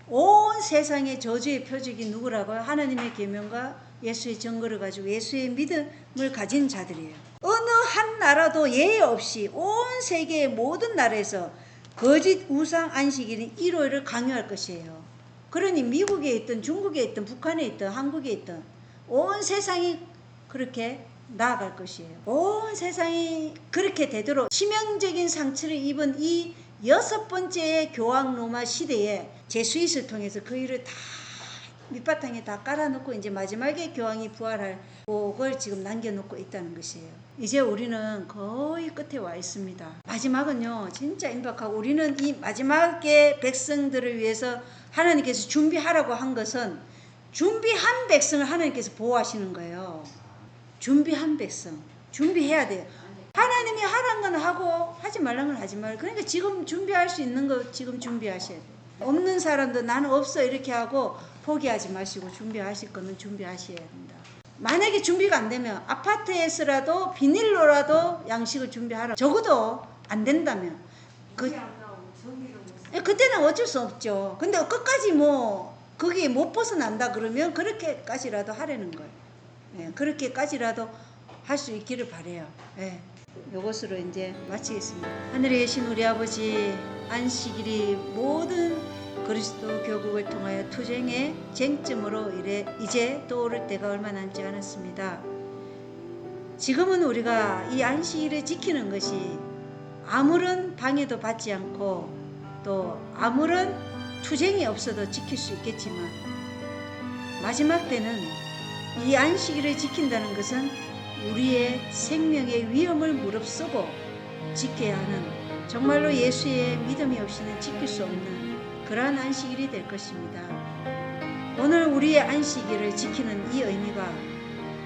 온 세상의 저주의 표적이 누구라고요? 하나님의 계명과 예수의 증거를 가지고 예수의 믿음을 가진 자들이에요. 어느 한 나라도 예외 없이 온 세계의 모든 나라에서 거짓 우상 안식일인 일요일을 강요할 것이에요. 그러니 미국에 있든 중국에 있든 북한에 있든 한국에 있든 온 세상이 그렇게 나아갈 것이에요. 온 세상이 그렇게 되도록 치명적인 상처를 입은 이 6번째 교황 로마 시대에 제수잇을 통해서 그 일을 다 밑바탕에 다 깔아놓고 이제 마지막에 교황이 부활할 복을 지금 남겨놓고 있다는 것이에요. 이제 우리는 거의 끝에 와 있습니다. 마지막은요 진짜 임박하고 우리는 이 마지막에 백성들을 위해서 하나님께서 준비하라고 한 것은 준비한 백성을 하나님께서 보호하시는 거예요. 준비한 백성 준비해야 돼요. 하나님이 하라는 건 하고 하지 말라는 건 하지 말고 그러니까 지금 준비할 수 있는 거 지금 준비하셔야 돼요. 없는 사람도 나는 없어 이렇게 하고 포기하지 마시고 준비하실 거면 준비하셔야 된다. 만약에 준비가 안 되면 아파트에서라도 비닐로라도 양식을 준비하라. 적어도 안 된다면 그때는 어쩔 수 없죠. 근데 끝까지 뭐 거기에 못 벗어난다 그러면 그렇게까지라도 하라는 거예요. 예, 그렇게까지라도 할 수 있기를 바래요. 예, 이것으로 이제 마치겠습니다. 하늘에 계신 우리 아버지, 안식일이 모든 그리스도 교국을 통하여 투쟁의 쟁점으로 이제 떠오를 때가 얼마 남지 않았습니다. 지금은 우리가 이 안식일을 지키는 것이 아무런 방해도 받지 않고 또 아무런 투쟁이 없어도 지킬 수 있겠지만 마지막 때는 이 안식일을 지킨다는 것은 우리의 생명의 위험을 무릅쓰고 지켜야 하는, 정말로 예수의 믿음이 없이는 지킬 수 없는 그러한 안식일이 될 것입니다. 오늘 우리의 안식일을 지키는 이 의미가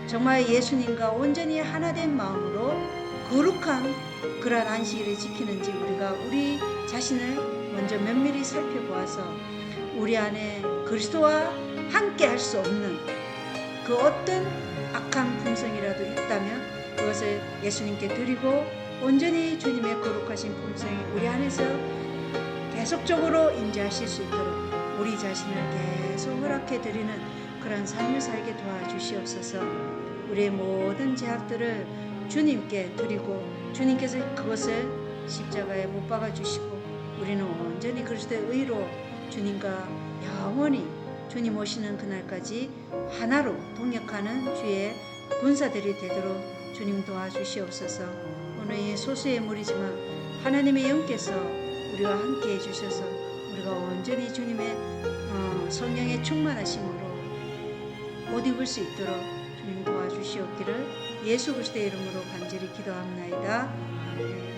정말 예수님과 온전히 하나된 마음으로 거룩한 그러한 안식일을 지키는지 우리가 우리 자신을 먼저 면밀히 살펴보아서 우리 안에 그리스도와 함께 할 수 없는 그 어떤 악한 품성이라도 있다면 그것을 예수님께 드리고 온전히 주님의 거룩하신 품성이 우리 안에서 계속적으로 임재하실 수 있도록 우리 자신을 계속 허락해 드리는 그런 삶을 살게 도와주시옵소서. 우리의 모든 죄악들을 주님께 드리고 주님께서 그것을 십자가에 못 박아 주시고 우리는 온전히 그리스도의 의로 주님과 영원히 주님 오시는 그날까지 하나로 동역하는 주의 군사들이 되도록 주님 도와주시옵소서. 오늘 이 소수의 무리지만 하나님의 영께서 우리와 함께 해주셔서 우리가 온전히 주님의 성령의 충만하심으로 옷 입을 수 있도록 주님 도와주시옵기를 예수 그리스도의 이름으로 간절히 기도합나이다. 아멘.